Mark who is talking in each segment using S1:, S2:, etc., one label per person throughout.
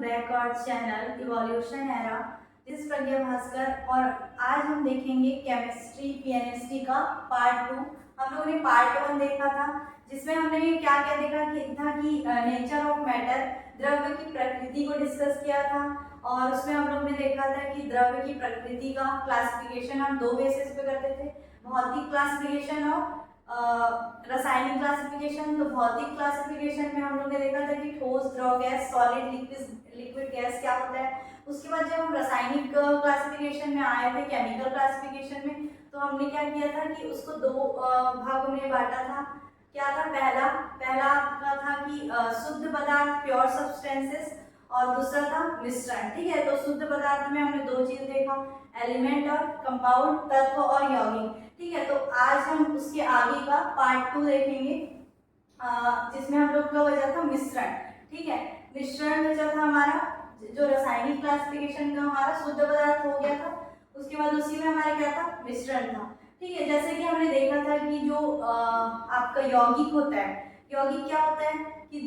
S1: Back our channel evolution era. This is Pragya Bhaskar और आज हम देखेंगे केमिस्ट्री पीएनएसटी का पार्ट 2। हम लोगों ने पार्ट 1 देखा था जिसमें हमने क्या क्या देखा कि नेचर ऑफ मैटर, द्रव्य की प्रकृति को डिस्कस किया था। और उसमें हम लोग ने देखा था कि द्रव्य की प्रकृति का क्लासिफिकेशन हम दो बेसिस पे करते थे, भौतिक क्लासिफिकेशन और रासायनिक क्लासिफिकेशन। तो भौतिक क्लासिफिकेशन में हम लोग ने देखा था कि ठोस, द्रव, गैस, सॉलिड, लिक्विड गैस क्या होता है। उसके बाद जब हम रासायनिक क्लासिफिकेशन में आए थे, केमिकल क्लासिफिकेशन में, तो हमने क्या किया था कि उसको दो भागों में बांटा था। क्या था? पहला आपका था कि शुद्ध पदार्थ, प्योर सब्सटेंसेस, और दूसरा था मिश्रण। ठीक है, तो शुद्ध पदार्थ में हमने दो चीज देखा, एलिमेंट और कंपाउंड, तत्व और यौगिक। ठीक है, तो आज हम उसके आगे का पार्ट 2 देखेंगे जिसमें हम लोग का बचा था मिश्रण। ठीक है, मिश्रण बचा था हमारा, जो रासायनिक क्लासिफिकेशन का हमारा शुद्ध पदार्थ हो गया था। उसके बाद उसी में हमारा क्या था? मिश्रण था। ठीक है, जैसे कि हमने देखा था कि जो आपका यौगिक होता है, यौगिक क्या होता है कि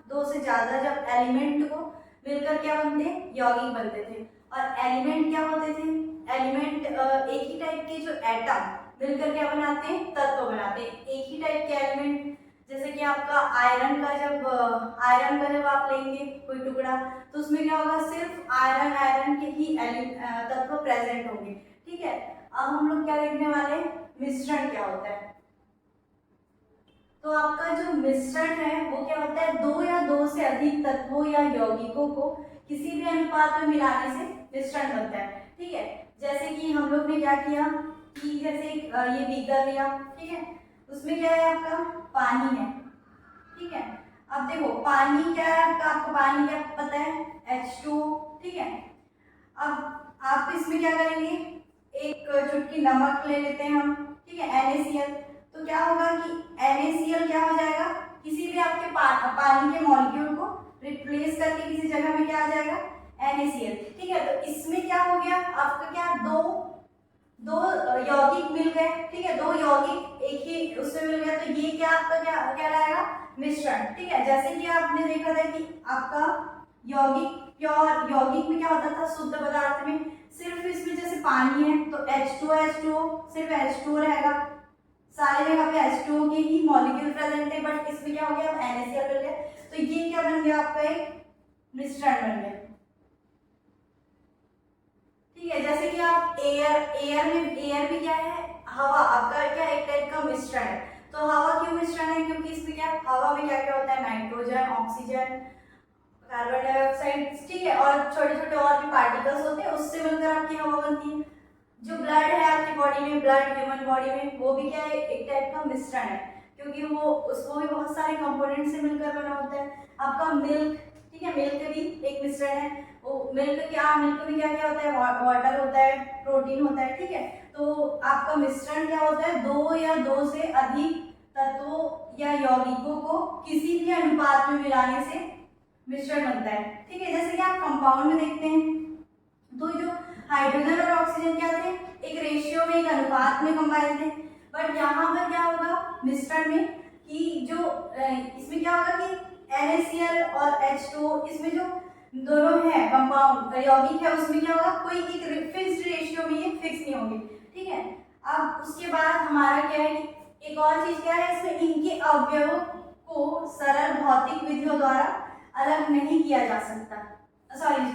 S1: दो से ज्यादा जब एलिमेंट को मिलकर क्या बनते हैं? यौगिक बनते थे। और एलिमेंट क्या होते थे? एलिमेंट एक ही टाइप के जो एटम मिलकर क्या बनाते हैं? तत्व बनाते हैं। एक ही टाइप के एलिमेंट, जैसे कि आपका आयरन का जब आप लेंगे कोई टुकड़ा, तो उसमें क्या होगा? सिर्फ आयरन के ही तत्व प्रेजेंट होंगे। ठीक है, अब हम लोग क्या देखने वाले हैं? मिश्रण क्या होता है। तो आपका जो मिश्रण है वो क्या होता है? दो या दो से अधिक तत्वों या यौगिकों को किसी भी अनुपात में मिलाने से मिश्रण बनता है। ठीक है, जैसे कि हम लोग ने क्या किया कि जैसे ये बीकर लिया, ठीक है, उसमें क्या है? आपका पानी है। ठीक है, अब देखो पानी क्या है आपको पानी क्या पता है? H2O। ठीक है, अब आप इसमें क्या करेंगे? एक चुटकी नमक ले लेते हैं हम। ठीक है, NaCl। तो क्या होगा कि NaCl क्या हो जाएगा? किसी भी आपके पानी के मॉलिक्यूल को रिप्लेस करके किसी जगह में क्या आ जाएगा? NaCl। ठीक है, तो इसमें क्या हो गया? आपका क्या दो यौगिक मिल गए। ठीक है, दो यौगिक एक ही उससे मिल गया, तो ये क्या आपका क्या कहलाएगा? मिश्रण। ठीक है, जैसे कि आपने देखा था कि आपका यौगिक, प्योर यौगिक में क्या होता था? शुद्ध पदार्थ में सिर्फ इसमें जैसे पानी है तो H2O सिर्फ H2O रहेगा, सारे जगह पे H2O के ही मॉलिक्यूल प्रेजेंट है। बट इसमें क्या हो गया? NaCl मिल गया, तो ये क्या बन गया? आपका एक मिश्रण बन गया। ठीक है, जैसे कि आप एयर भी क्या है? हवा। आपका क्या एक टाइप का मिश्रण है। तो हवा क्यों मिश्रण है? क्योंकि इसमें क्या, हवा में क्या क्या होता है? नाइट्रोजन, ऑक्सीजन, कार्बन डाइऑक्साइड, ठीक है, और छोटे छोटे और भी पार्टिकल्स होते हैं, उससे मिलकर आपकी हवा बनती है। जो ब्लड है आपकी बॉडी में, ब्लड ह्यूमन बॉडी में, वो भी क्या है? एक टाइप का मिश्रण है, क्योंकि वो उसको भी बहुत सारे कंपोनेंट से मिलकर बना होता है। आपका मिल्क, ठीक है, मिल्क भी एक मिश्रण है। वो मिल्क में क्या होता है? वाटर होता है, प्रोटीन होता है। ठीक है, तो आपका मिश्रण क्या होता है? दो या दो से अधिक तत्वों या यौगिकों को किसी भी अनुपात में मिलाने से मिश्रण बनता है। ठीक है, जैसे कि आप कंपाउंड में देखते हैं तो जो हाइड्रोजन और ऑक्सीजन क्या थे? एक रेशियो में, एक अनुपात में कंबाइन थे। बट यहाँ पर क्या होगा मिश्रण में कि जो इसमें क्या होगा कि NaCl और H2O, इसमें जो दोनों है कंपाउंड यौगिक है, उसमें क्या होगा? कोई एक फिक्स्ड रेशियो में ये फिक्स नहीं होंगे। ठीक है, अब उसके बाद हमारा क्या है? एक और चीज क्या है इसमें? इनके अवयवों को सरल भौतिक विधियों द्वारा अलग नहीं किया जा सकता,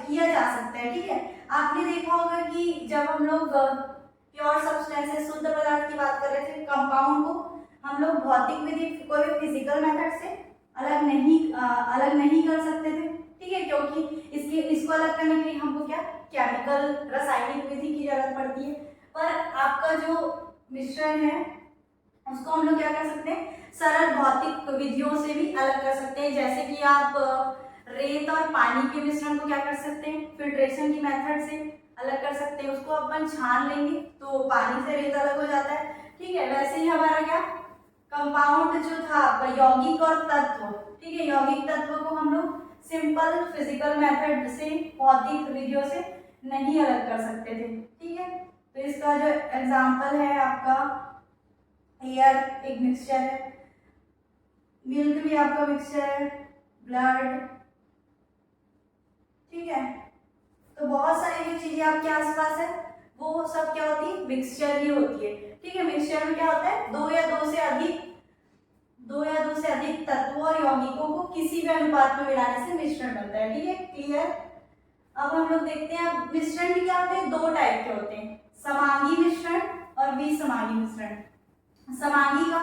S1: किया जा सकता है। ठीक है, आपने देखा होगा कि जब हम लोग प्योर सब्सटेंसेस, शुद्ध पदार्थ की बात कर रहे थे, कंपाउंड को हम लोग भौतिक विधि, कोई भी फिजिकल मेथड से अलग नहीं कर सकते थे। ठीक है, क्योंकि इसको अलग करने के लिए हमको क्या, केमिकल रासायनिक विधि की जरूरत पड़ती है। पर आपका जो मिश्रण है उसको हम लोग क्या कर सकते हैं? सरल भौतिक विधियों से भी अलग कर सकते हैं। जैसे कि आप रेत और पानी के मिश्रण को क्या कर सकते हैं? फिल्ट्रेशन की मेथड से अलग कर सकते हैं। उसको अपन छान लेंगे तो पानी से रेत अलग हो जाता है। ठीक है, वैसे ही हमारा क्या कंपाउंड जो था यौगिक और तत्व, ठीक है, यौगिक तत्व को हम लोग सिंपल फिजिकल मेथड से, भौतिक विधियों से नहीं अलग कर सकते थे। ठीक है, तो इसका जो एग्जाम्पल है आपका एयर एक मिक्सचर है, मिल्क भी आपका मिक्सचर है, ब्लड, ठीक है। तो बहुत सारी जो चीजें आपके आसपास है वो सब क्या होती है, मिक्सचर ही होती है। ठीक है, मिक्सचर में क्या होता है, दो या दो से अधिक तत्वों और यौगिकों को किसी भी अनुपात में मिलाने से मिश्रण बनता है। ठीक है, क्लियर। अब हम लोग देखते हैं मिश्रण भी क्या होते हैं, दो टाइप के होते हैं, समांगी मिश्रण और विसमांगी मिश्रण। समांगी का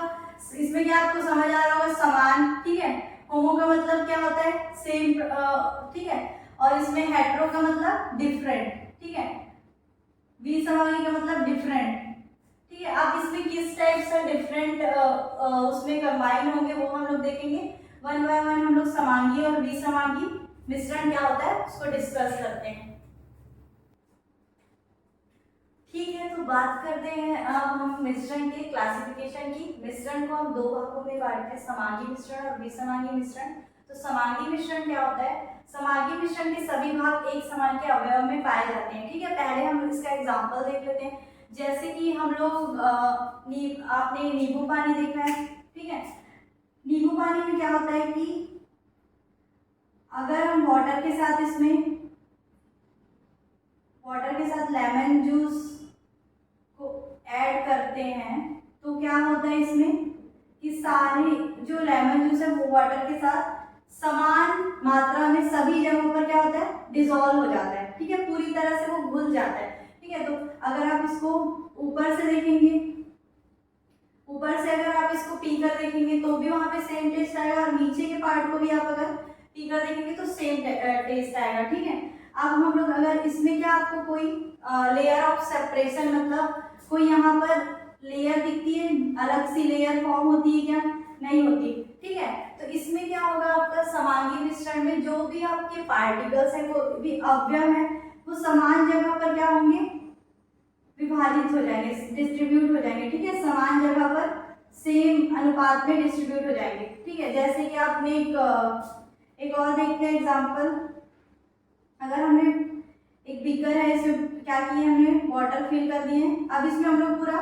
S1: इसमें क्या आपको समझ आ रहा होगा, समान। ठीक है, होमो का मतलब क्या होता है, सेम। ठीक है, और इसमें हेट्रो का मतलब डिफरेंट। ठीक है, विसमांगी का मतलब डिफरेंट। ठीक है, अब इसमें किस टाइप से डिफरेंट उसमें कंबाइन होंगे वो हम लोग देखेंगे। वन बाय वन हम लोग समांगी और विसमांगी मिश्रण क्या होता है उसको डिस्कस करते हैं। ठीक है, तो बात करते हैं अब हम मिश्रण के क्लासिफिकेशन की। मिश्रण को हम दो भागों में बांटते हैं, समांगी मिश्रण और विसमांगी मिश्रण। तो समांगी मिश्रण क्या होता है, समांगी मिश्रण के सभी भाग एक समान के अवयव में पाए जाते हैं। ठीक है, पहले हम इसका एग्जांपल देख लेते हैं। जैसे कि हम लोग आपने नींबू पानी देखा है। ठीक है, नींबू पानी में क्या होता है कि अगर हम वाटर के साथ लेमन जूस को ऐड करते हैं तो क्या होता है इसमें कि सारे जो लेमन जूस है वो वाटर के साथ समान मात्रा में सभी जगहों पर क्या होता है, डिसॉल्व हो जाता है। ठीक है, पूरी तरह से वो घुल जाता है। ठीक है, तो अगर आप इसको ऊपर से देखेंगे, ऊपर से अगर आप इसको पीकर देखेंगे तो भी वहां पे सेम टेस्ट आएगा, और नीचे के पार्ट को भी आप अगर पीकर देखेंगे तो सेम टेस्ट आएगा। ठीक है, अब हम लोग अगर इसमें क्या आपको कोई लेयर ऑफ सेपरेशन, मतलब कोई यहाँ पर लेयर दिखती है, अलग सी लेयर फॉर्म होती है क्या, नहीं होती। ठीक है, तो इसमें क्या होगा, आपका समांगी मिश्रण में जो भी आपके पार्टिकल्स है, वो भी अवयव है, वो समान जगह पर क्या होंगे, विभाजित हो जाएंगे, डिस्ट्रीब्यूट हो जाएंगे। ठीक है, समान जगह पर सेम अनुपात में डिस्ट्रीब्यूट हो जाएंगे। ठीक है, जैसे कि आपने एक और देखते हैं एग्जांपल। अगर हमने एक बीकर है, इसमें क्या किया, हमने वाटर फिल कर दिए। अब इसमें हम लोग पूरा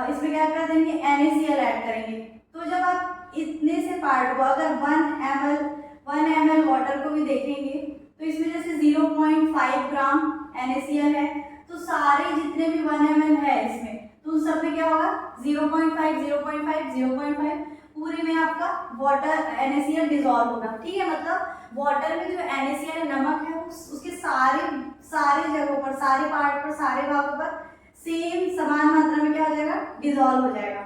S1: इसमें क्या कर देंगे, NaCl ऐड करेंगे। तो जब आप इतने से पार्ट को अगर 1 ml वाटर को भी देखेंगे तो इसमें जैसे 0.5 ग्राम NaCl है, तो सारे जितने भी 1 ml है इसमें, तो उन सब में क्या होगा, 0.5 0.5 0.5 पूरे में आपका वाटर NaCl डिसॉल्व होगा। ठीक है, मतलब वाटर में जो NaCl नमक है उसके सारे जगहों पर, सारे पार्ट पर, सारे भागों पर सेम समान मात्रा में क्या हो जाएगा, डिसॉल्व हो जाएगा।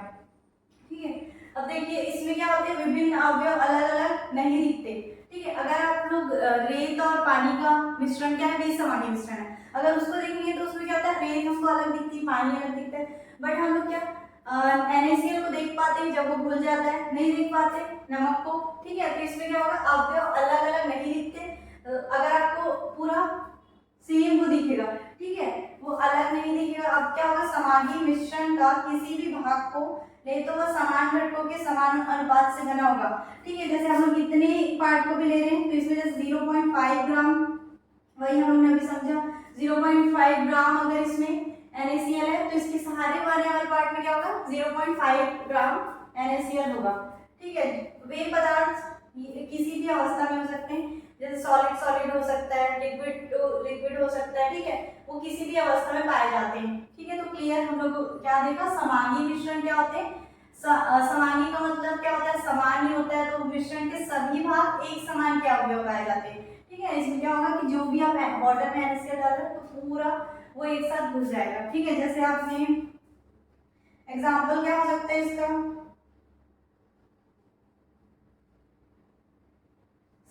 S1: ठीक है, अब देखिए इसमें क्या होते हैं, विभिन्न अवयव अलग अलग नहीं दिखते। ठीक है, अगर आप लोग रेत और पानी का मिश्रण क्या है, विसमांगी मिश्रण है, अगर उसको देखेंगे तो उसमें क्या होता है, रेत हमको अलग दिखती है, पानी अलग दिखता है, बट हम लोग क्या NaCl को देख पाते हैं जब वो घुल जाता है, नहीं देख पाते नमक को। ठीक है, तो इसमें क्या होगा, अवयव अलग अलग नहीं दिखते। अगर आपको पूरा सेम वो दिखेगा, ठीक है, वो अलग नहीं दिखेगा। अब क्या होगा, समांगी मिश्रण का किसी भी भाग को ले तो वह समान घटकों के समान अनुपात से बना होगा। ठीक है, जैसे हम लोग इतने पार्ट को भी ले रहे हैं तो इसमें जैसे 0.5 ग्राम, वही हम लोग ने अभी समझा, 0.5 ग्राम अगर इसमें NaCl है तो इसके सारे वाले पार्ट में क्या होगा, 0.5 ग्राम NaCl होगा। ठीक है, वे पदार्थ किसी भी अवस्था में हो सकते हैं, जैसे सॉलिड हो सकता है, लिक्विड हो सकता है। ठीक है, वो किसी भी अवस्था में पाए जाते हैं। ठीक है, तो क्लियर, हम लोग क्या देखा, समांगी मिश्रण क्या होते हैं, समांगी का मतलब क्या होता है, समान ही होता है, तो मिश्रण के सभी भाग एक समान के अवयव पाए जाते हैं। ठीक है, इसमें क्या होगा कि जो भी आप वाटर में NaCl डाल रहे हो तो पूरा वो एक साथ घुल जाएगा। ठीक है, जैसे आपने एग्जाम्पल क्या हो सकता है इसका,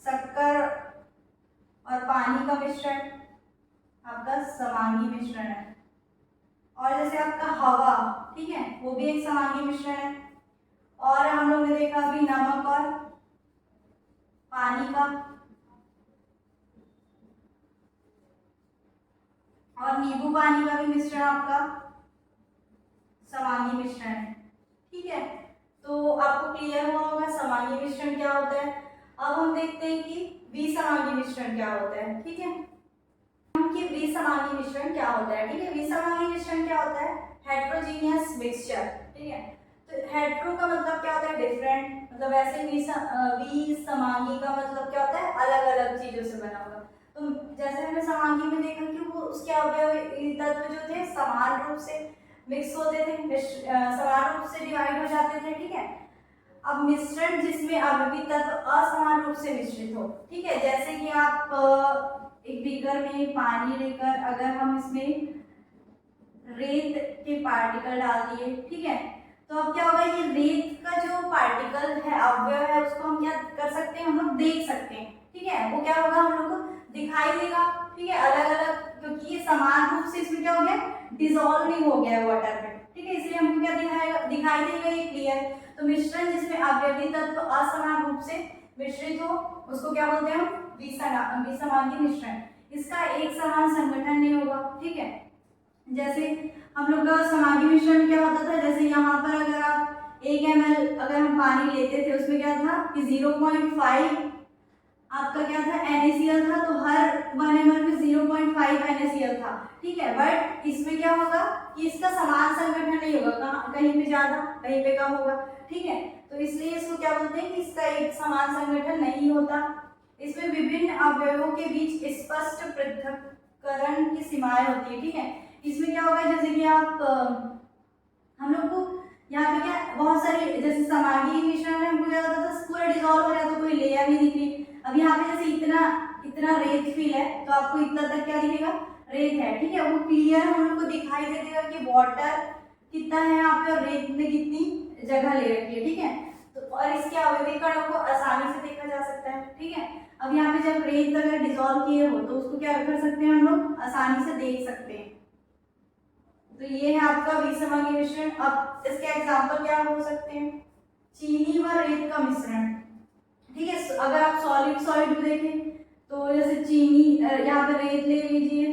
S1: शक्कर और पानी का मिश्रण आपका समांगी मिश्रण है, और जैसे आपका हवा, ठीक है, वो भी एक समांगी मिश्रण है। और हम लोग ने देखा अभी नमक और पानी का, और नींबू पानी का भी मिश्रण आपका समांगी मिश्रण है। ठीक है, तो आपको क्लियर हुआ होगा समांगी मिश्रण क्या होता है। अब हम देखते हैं कि विसमांगी मिश्रण क्या होता है। ठीक है, कि विसमांगी मिश्रण क्या होता है। ठीक है, विसमांगी मिश्रण क्या होता है, हेट्रोजीनियस मिक्सचर। ठीक है, तो हेट्रो का मतलब क्या होता है, डिफरेंट, मतलब ऐसे विसमांगी का मतलब क्या होता है, अलग अलग चीजों से बना होगा। जैसे हमने समांगी में देखा कि वो उसके अवयवी तत्व जो थे समान रूप से मिक्स होते थे, समान रूप से डिवाइड हो जाते थे, ठीक है। अब मिश्रण जिसमें अवयवी तत्व असमान रूप से मिश्रित हो, ठीक है। जैसे कि आप एक बीकर में पानी लेकर अगर हम इसमें रेत के पार्टिकल डाल दिए, ठीक है, तो अब क्या होगा, ये रेत का जो पार्टिकल है, अवयव है, उसको हम क्या कर सकते हैं, हम लोग देख सकते हैं, ठीक है। वो क्या होगा, हम लोग को दिखाई देगा, ठीक है, अलग अलग, क्योंकि ये समान रूप से इसमें क्या हो गया, डिसॉल्व नहीं हो गया है वाटर में, ठीक है, इसलिए हमको क्या दिखाई देगा, ये क्लियर। तो मिश्रण जिसमें अवयवी तत्व असमान रूप से मिश्रित हो उसको क्या बोलते हैं हम, विसमांगी मिश्रण। इसका एक समान संगठन नहीं होगा, ठीक है। जैसे हम लोग का समांगी मिश्रण क्या होता था, जैसे यहाँ पर अगर आप 1 ml अगर हम पानी लेते थे, उसमें क्या था कि 0.5 आपका क्या था, NaCl था, तो हर 1 ml में 0.5 NaCl था, ठीक है। बट इसमें क्या होगा कि इसका समान संगठन नहीं होगा, कहीं पे ज्यादा कहीं पे कम होगा, ठीक है। तो इसलिए इसको क्या बोलते हैं कि इसका एक समान संगठन नहीं होता। इसमें विभिन्न अवयवों के बीच स्पष्ट पृथक्करण की सीमाएं होती है, ठीक है। इसमें क्या होगा, जैसे कि आप हम लोग को यहाँ पे क्या बहुत सारी, जैसे समांगी मिश्रण में हमको क्या होता था, पूरा डिसॉल्व हो जाता, तो कोई लेयर नहीं दिख रही। अब यहाँ पे जैसे इतना रेत फील है, तो आपको इतना तक क्या दिखेगा, रेत है, ठीक है, वो क्लियर हम लोग को दिखाई दे देगा कि वाटर कितना है यहाँ पे और रेत ने कितनी जगह ले रखी है, ठीक है। तो और इसके अवयवी कणों को आसानी से देखा जा सकता है, ठीक है। अब यहाँ पे जब रेत अगर डिसॉल्व किए हो तो उसको क्या कर सकते हैं, हम लोग आसानी से देख सकते हैं। तो ये है आपका विसमांगी मिश्रण। अब इसके एग्जांपल क्या हो सकते हैं, चीनी व रेत का मिश्रण, ठीक है। अगर आप सॉलिड में देखें तो जैसे चीनी, यहाँ पे रेत ले लीजिए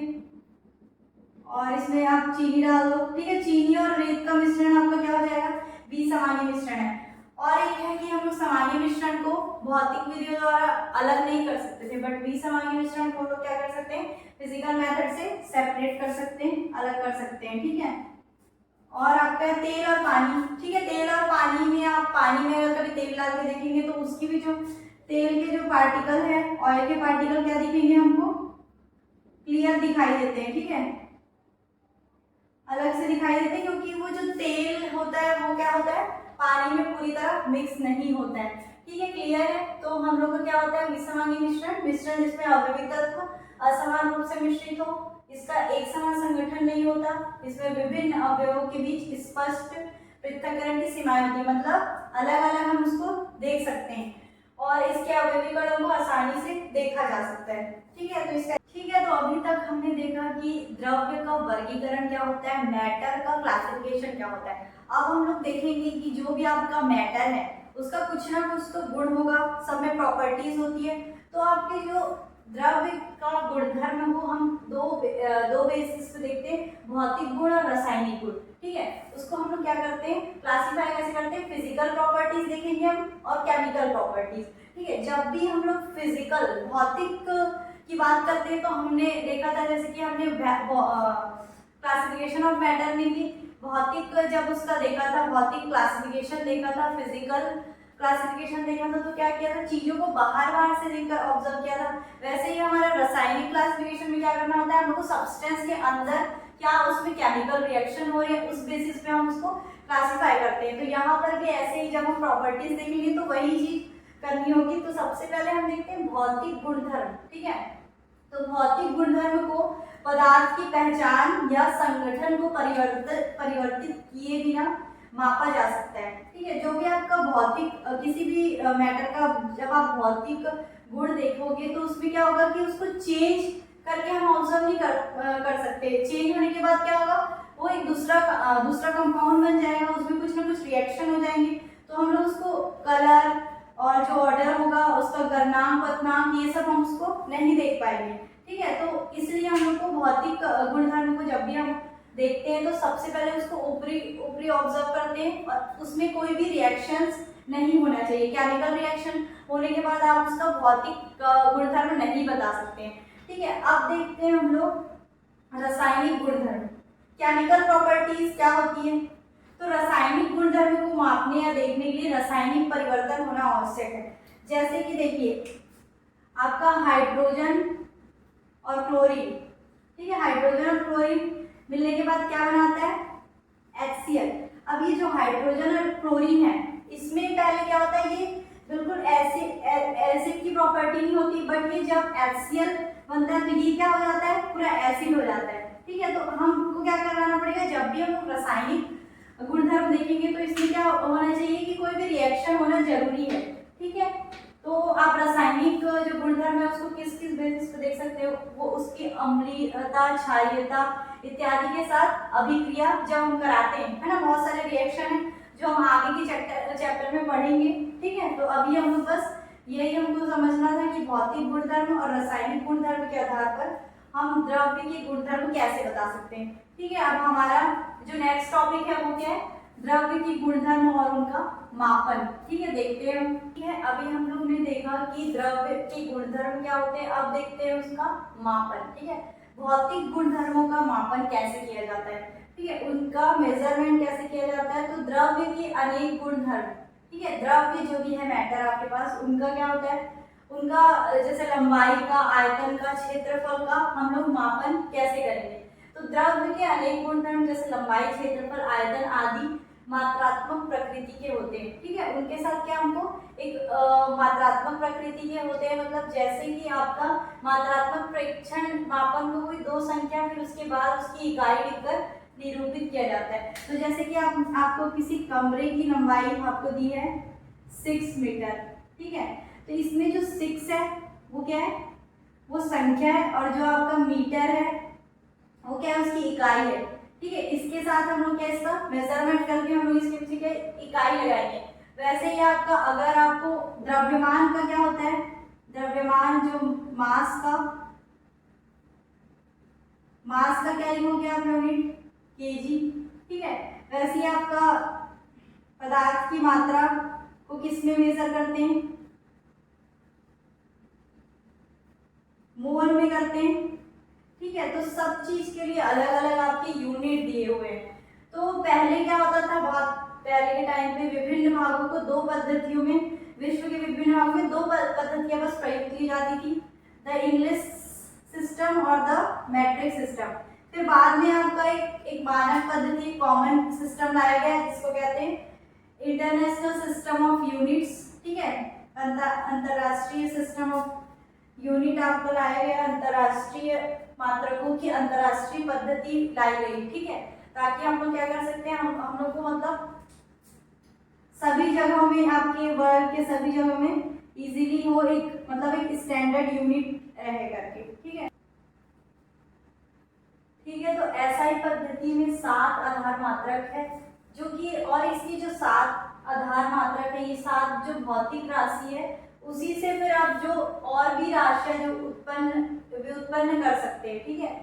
S1: और इसमें आप चीनी डाल दो, ठीक है। चीनी और रेत का मिश्रण आपका क्या हो जाएगा, विसमांगी मिश्रण है। और एक है कि हम लोग समांगी मिश्रण को भौतिक विधियों द्वारा अलग नहीं कर सकते थे, बट विसमांगी मिश्रण को लोग क्या कर सकते हैं, फिजिकल मेथड से सेपरेट कर सकते हैं, अलग कर सकते हैं, ठीक है। और आपका तेल और पानी, ठीक है। तेल और पानी में आप पानी में अगर कभी तेल डाल के देखेंगे तो उसकी भी जो तेल के जो पार्टिकल है, ऑयल के पार्टिकल क्या दिखेंगे, हमको क्लियर दिखाई देते हैं, ठीक है, अलग से दिखाई देते हैं, क्योंकि वो जो तेल होता है वो क्या होता है, पानी में पूरी तरह मिक्स नहीं होता है, ठीक है, क्लियर है। तो हम लोग का क्या होता है, विसमांगी मिश्रण जिसमें अवयवी तत्व असमान रूप से मिश्रित हो, इसका एक समान संगठन नहीं होता, इसमें विभिन्न अवयवों के बीच स्पष्ट पृथक्करण की सीमाएं होती है, मतलब अलग अलग हम उसको देख सकते हैं और इसके अवयवी कणों को आसानी से देखा जा सकता है, ठीक है। तो इसका ठीक है, तो अभी तक हमने देखा कि द्रव्य का वर्गीकरण क्या होता है, मैटर का क्लासिफिकेशन क्या होता है। अब हम लोग देखेंगे कि जो भी आपका मैटर है उसका कुछ ना कुछ तो गुण होगा, सब में प्रॉपर्टीज होती है। तो आपके जो द्रव्य का गुणधर्म को हम दो बेसिस पे देखते हैं, भौतिक गुण और रासायनिक गुण, ठीक है। उसको हम लोग क्या करते हैं, क्लासिफाई कैसे करते हैं, फिजिकल प्रॉपर्टीज देखेंगे हम और केमिकल प्रॉपर्टीज, ठीक है। जब भी हम लोग फिजिकल भौतिक की बात करते हैं तो हमने देखा था, जैसे कि हमने क्लासिफिकेशन ऑफ मैटर में भी भौतिक जब उसका देखा था, भौतिक क्लासिफिकेशन देखा था, फिजिकल क्लासिफिकेशन देखा था, तो क्या किया था, चीजों को बाहर से देखकर ऑब्जर्व किया था। वैसे ही हमारा रासायनिक क्लासिफिकेशन में क्या करना होता है, हम लोग को सब्सटेंस के अंदर क्या उसमें केमिकल रिएक्शन हो रही है, उस बेसिस पे हम उसको क्लासिफाई करते हैं। तो यहाँ पर भी ऐसे ही जब हम प्रॉपर्टीज देखेंगे तो वही चीज करनी होगी। तो सबसे पहले हम देखते हैं भौतिक गुणधर्म, ठीक है। तो भौतिक गुणधर्म को पदार्थ की पहचान या संगठन को परिवर्तित किए बिना मापा जा सकता है, ठीक है। जो भी आपका भौतिक किसी भी मैटर का जब आप भौतिक गुण देखोगे तो उसमें क्या होगा कि उसको चेंज करके हम ऑब्जर्व नहीं कर सकते। चेंज होने के बाद क्या होगा, वो एक दूसरा कंपाउंड बन जाएगा, उसमें कुछ ना कुछ रिएक्शन हो जाएंगे, तो हम लोग उसको कलर और जो ऑर्डर होगा उसका गलनांक पतनांक ये सब हम उसको नहीं देख पाएंगे, ठीक है। तो इसलिए हम लोग को भौतिक गुणधर्म को जब भी हम देखते हैं तो सबसे पहले उसको ऊपरी ऑब्जर्व करते हैं और उसमें कोई भी रिएक्शंस नहीं होना चाहिए। केमिकल रिएक्शन होने के बाद आप उसका भौतिक गुणधर्म नहीं बता सकते हैं, ठीक है। अब देखते हैं हम लोग रासायनिक गुणधर्म, केमिकल प्रॉपर्टीज क्या होती है। तो रासायनिक गुणधर्म को मापने या देखने के लिए रासायनिक परिवर्तन होना आवश्यक है। जैसे कि देखिए आपका हाइड्रोजन और क्लोरीन, ठीक है, हाइड्रोजन और क्लोरीन मिलने के बाद क्या बनाता है, HCl। अब ये जो हाइड्रोजन और क्लोरीन है, इसमें पहले क्या होता है, ये बिल्कुल एसिड की प्रॉपर्टी नहीं होती, बट ये जब HCl बनता है तो ये क्या हो जाता है, पूरा एसिड हो जाता है, ठीक है। तो हमको क्या करना पड़ेगा, जब भी हम रासायनिक गुणधर्म देखेंगे तो इसमें क्या होना चाहिए कि कोई भी रिएक्शन होना जरूरी है, ठीक है। तो आप रासायनिक जो गुणधर्म है उसको किस किस बेसिस पे देख सकते हो, वो उसकी अम्लीयता, क्षारीयता इत्यादि के साथ अभिक्रिया जब हम कराते हैं, है ना, बहुत सारे रिएक्शन है जो हम आगे के चैप्टर में पढ़ेंगे, ठीक है। तो अभी हम बस यही हमको समझना था कि भौतिक गुणधर्म और रासायनिक गुणधर्म के आधार पर हम द्रव्य के गुणधर्म कैसे बता सकते हैं, ठीक है। अब हमारा जो नेक्स्ट टॉपिक है वो क्या है, द्रव्य की गुणधर्म और उनका मापन, ठीक है, देखते हैं हम, ठीक है। अभी हम लोग ने देखा कि द्रव्य के गुणधर्म क्या होते हैं, अब देखते हैं उसका मापन, ठीक है। भौतिक गुणधर्मों का मापन कैसे किया जाता है, ठीक है, उनका मेजरमेंट कैसे किया जाता है। तो द्रव्य के अनेक गुणधर्म, ठीक है, द्रव्य जो भी है मैटर आपके पास, उनका क्या होता है, उनका जैसे लंबाई का, आयतन का, क्षेत्रफल का हम लोग मापन कैसे करेंगे। तो द्रव्य के अनेक गुणधर्म जैसे लंबाई, क्षेत्रफल, आयतन आदि मात्रात्मक प्रकृति के होते हैं, ठीक है। उनके साथ क्या हमको एक मात्रात्मक प्रकृति के होते हैं, मतलब जैसे कि आपका मात्रात्मक प्रेक्षण मापन को कोई दो संख्या फिर उसके बाद उसकी इकाई लिखकर निरूपित किया जाता है। तो जैसे कि आपको किसी कमरे की लंबाई आपको दी है 6 मीटर, ठीक है। तो इसमें जो 6 है वो क्या है, वो संख्या है, और जो आपका मीटर है वो क्या है, उसकी इकाई है, ठीक है। इसके साथ हम लोग क्या इसका मेजरमेंट करके हम लोग इसके पीछे क्या इकाई लगाएंगे। वैसे ही आपका अगर आपको द्रव्यमान का क्या होता है, द्रव्यमान जो मास का क्या लिखोगे आप यूनिट, केजी, ठीक है। वैसे ही आपका पदार्थ की मात्रा को किस में मेजर करते हैं, मोल में करते हैं, ठीक है। तो सब चीज के लिए अलग अलग आपके यूनिट दिए हुए हैं। तो पहले क्या होता था, बहुत पहले के टाइम पे विभिन्न भागों को दो पद्धतियों में, विश्व के विभिन्न भागों में दो पद्धतियां बस प्रयुक्त की जाती थी, द इंग्लिश सिस्टम और द मैट्रिक सिस्टम। फिर बाद में आपका एक मानक पद्धति, कॉमन सिस्टम लाया गया जिसको कहते हैं इंटरनेशनल सिस्टम ऑफ यूनिट्स, ठीक है, अंतरराष्ट्रीय सिस्टम ऑफ यूनिट आपको लाया गया, अंतरराष्ट्रीय मात्रकों की अंतरराष्ट्रीय पद्धति लाई गई, ठीक है, ताकि हम लोग क्या कर सकते हैं, हम लोग को मतलब सभी जगहों में, आपके वर्ल्ड के सभी जगहों में इजीली हो, एक मतलब एक स्टैंडर्ड यूनिट रहे करके, ठीक है। ठीक है, तो एसआई पद्धति में 7 आधार मात्रक है, जो कि और इसकी जो 7 आधार मात्रक है, ये 7 जो भौतिक राशि है, उसी से फिर आप जो और भी राशियां जो व्युत्पन्न कर सकते हैं, ठीक है,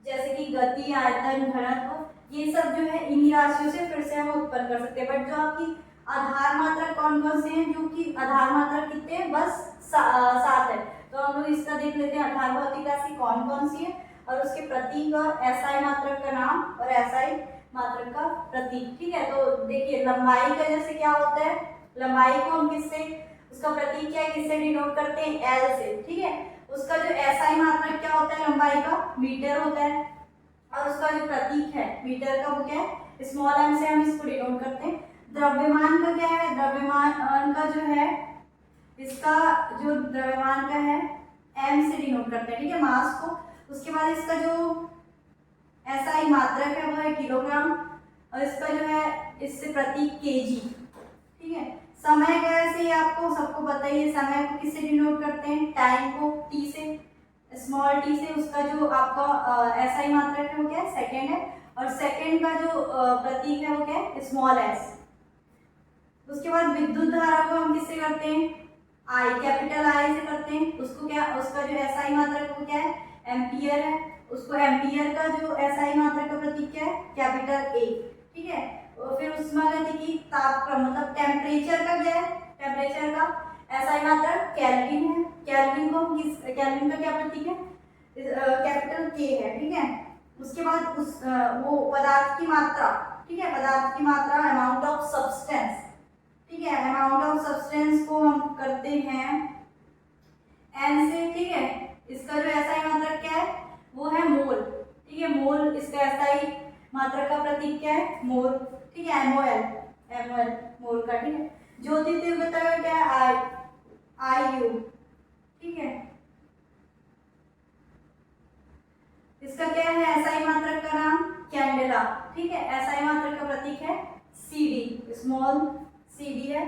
S1: जैसे कि गति, आयतन, घनत्व, ये सब जो है इन्हीं राशियों से फिर से हम उत्पन्न कर सकते हैं। बट जो आपकी आधार मात्रक कौन कौन से हैं, जो कि आधार मात्रक कितने हैं, बस 7 है। तो हम लोग इसका देख लेते हैं, आधार भौतिक राशि कौन कौन सी है और उसके प्रतीक और एसआई मात्रक का नाम और एसआई मात्रक का प्रतीक, ठीक है। तो देखिए लंबाई का जैसे क्या होता है, लंबाई को हम किससे, उसका प्रतीक क्या है, किससे डिनोट करते हैं, एल से, ठीक है। उसका जो एसआई मात्रक क्या होता है लंबाई का, मीटर होता है, और उसका जो प्रतीक है मीटर का वो क्या है, स्मॉल एम से हम इसको डिनोट करते हैं। द्रव्यमान का क्या है, द्रव्यमान का जो है, इसका जो द्रव्यमान का है एम से डिनोट करते हैं, ठीक है, मास को। उसके बाद इसका जो एसआई मात्रक है वो है किलोग्राम, और इसका जो है इससे प्रतीक केजी, ठीक है। समय का ऐसे आपको सबको पता ही है, समय को किससे डिनोट करते हैं, टाइम को टी से, स्मॉल टी से। उसका जो आपका एसआई मात्रक है वो क्या है, सेकंड है, और सेकंड का जो प्रतीक है वो क्या है, स्मॉल एस। उसके बाद विद्युत धारा को हम किससे करते हैं, आई, कैपिटल आई से करते हैं। उसको क्या, उसका जो एसआई मात्रक वो क्या है, एम्पियर है। उसको एम्पियर का जो एसआई मात्रक का प्रतीक क्या है, कैपिटल ए, ठीक है। और फिर उष्मागतिकी तापक्रम मतलब टेम्परेचर का क्या है, टेम्परेचर का एसआई मात्रक केल्विन है। केल्विन को हम किस, केल्विन का क्या प्रतीक है, कैपिटल के है, ठीक है। उसके बाद उस वो पदार्थ की मात्रा, ठीक है, पदार्थ की मात्रा अमाउंट ऑफ सब्सटेंस, ठीक है, अमाउंट ऑफ सब्सटेंस को हम करते हैं एन से, ठीक है। इसका जो एसआई मात्रक क्या है, मात्रक का प्रतीक क्या है? मोल। ठीक है, MOL मोल का। ठीक है, ज्योति तीव्रता का क्या है? IU। ठीक है, इसका क्या है? SI मात्रक का नाम कैंडेला। ठीक है, SI मात्रक का प्रतीक है CD, स्मॉल CD है।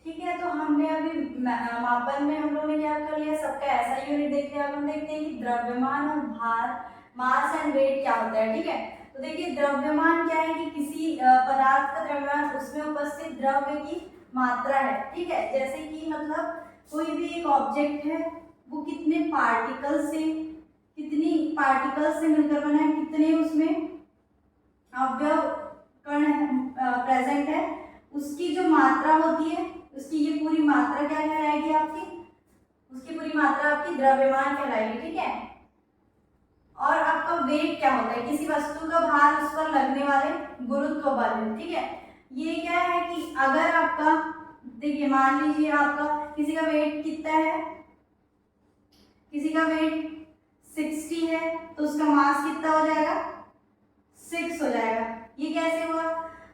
S1: ठीक है, तो हमने अभी मापन में हम लोगों ने क्या कर लिया, सबका SI यूनिट देख लिया। अब हम देखते हैं कि द्रव्यमान और भार, मास एंड वेट क्या होता है। ठीक है, तो देखिए द्रव्यमान क्या है कि किसी पदार्थ का द्रव्यमान उसमें उपस्थित द्रव्य की मात्रा है। ठीक है, जैसे कि मतलब कोई भी एक ऑब्जेक्ट है, वो कितने पार्टिकल से मिलकर बना है, कितने उसमें अवयव कण प्रेजेंट है, उसकी जो मात्रा होती है, उसकी ये पूरी मात्रा क्या कहलाएगी आपकी? उसकी पूरी मात्रा आपकी द्रव्यमान कहलाएगी। ठीक है, और आपका वेट क्या होता है? किसी वस्तु का भार उस पर लगने वाले गुरुत्व बल। ठीक है, ये क्या है कि अगर आपका, देखिए मान लीजिए आपका किसी का वेट कितना है, किसी का वेट 60 है, तो उसका मास कितना हो जाएगा? 6 हो जाएगा। ये कैसे हुआ?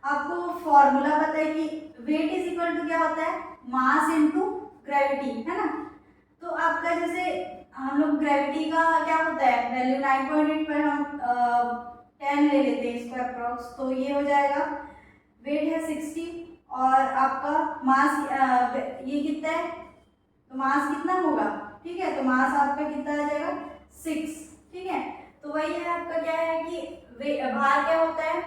S1: आपको फॉर्मूला पता है कि वेट इज इक्वल टू क्या होता है? मास इनटू ग्रेविटी, है ना। तो आपका जैसे हम लोग ग्रेविटी का क्या होता है वैल्यू 9.8 पर हम 10 ले लेते हैं इसको अप्रोक्स, तो ये हो जाएगा, वेट है 60 और आपका मास ये कितना है, तो मास कितना होगा? ठीक है, तो मास आपका कितना आ जाएगा? 6। ठीक है, तो वही है आपका क्या है कि भार क्या होता है?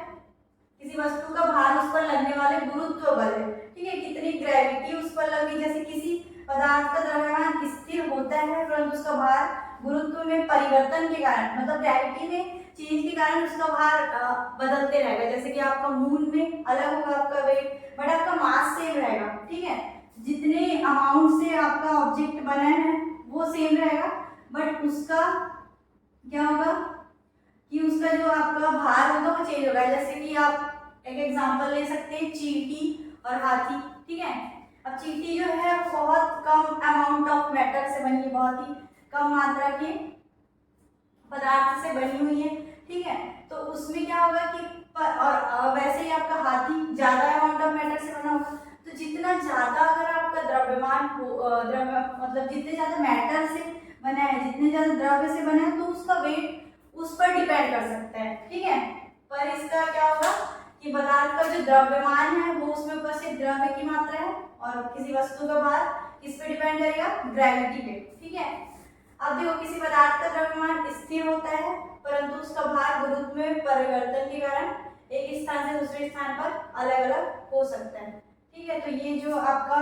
S1: किसी वस्तु का भार उस पर लगने वाले गुरुत्व बल है। ठीक है, कितनी ग्रेविटी उस पर लगी, जैसे किसी पदार्थ का द्रव्यमान स्थिर होता है परंतु उसका भार गुरुत्व में परिवर्तन के कारण, मतलब ग्रेविटी में चेंज के कारण उसका भार बदलते रहेगा। जैसे कि आपका मून में अलग होगा आपका वेट, बट आपका मास सेम रहेगा। ठीक है, जितने अमाउंट से आपका ऑब्जेक्ट बना है वो सेम रहेगा, बट उसका क्या होगा कि उसका जो आपका भार होगा वो चेंज होगा। जैसे कि आप एक एग्जांपल ले सकते हैं, चींटी और हाथी। ठीक है, अब चींटी जो है बहुत कम अमाउंट ऑफ मैटर से बनी है, बहुत ही कम मात्रा के पदार्थ से बनी हुई है। ठीक है, तो उसमें क्या होगा कि और वैसे ही आपका हाथी ज्यादा अमाउंट ऑफ मैटर से बना होगा। तो जितना ज्यादा अगर आपका द्रव्यमान मतलब जितने ज्यादा मैटर से बना है, जितने ज्यादा द्रव्य से बना है, तो उसका वेट उस पर डिपेंड कर सकता है। ठीक है, पर इसका क्या होगा कि पदार्थ का जो द्रव्यमान है वो उसमें उपस्थित द्रव्य की मात्रा है, और किसी वस्तु का भार किस पे डिपेंड करेगा? ग्रेविटी पे। ठीक है, अब देखो किसी पदार्थ का द्रव्यमान स्थिर होता है परंतु उसका भार गुरुत्व में परिवर्तन के कारण एक स्थान से दूसरे स्थान पर अलग अलग हो सकता है। ठीक है, तो ये जो आपका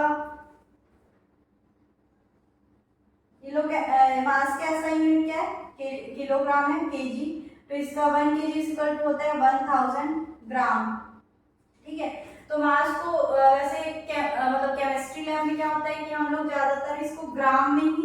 S1: मास का ऐसा यूनिट क्या है? किलोग्राम है, केजी। तो इसका 1 kg इक्वल टू होता है 1000 ग्राम। ठीक है, तो मास को वैसे मतलब केमिस्ट्री लैब में क्या होता है कि हम लोग ज्यादातर इसको ग्राम में ही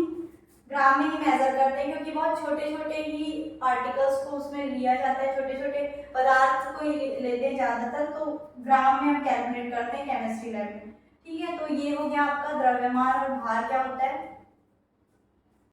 S1: मेजर करते हैं, क्योंकि बहुत छोटे छोटे ही पार्टिकल्स को उसमें लिया जाता है, छोटे छोटे पदार्थ को ही लेते हैं ज्यादातर, तो ग्राम में हम कैलकुलेट करते हैं केमिस्ट्री लैब में। ठीक है, तो ये हो गया आपका द्रव्यमान और भार क्या होता है।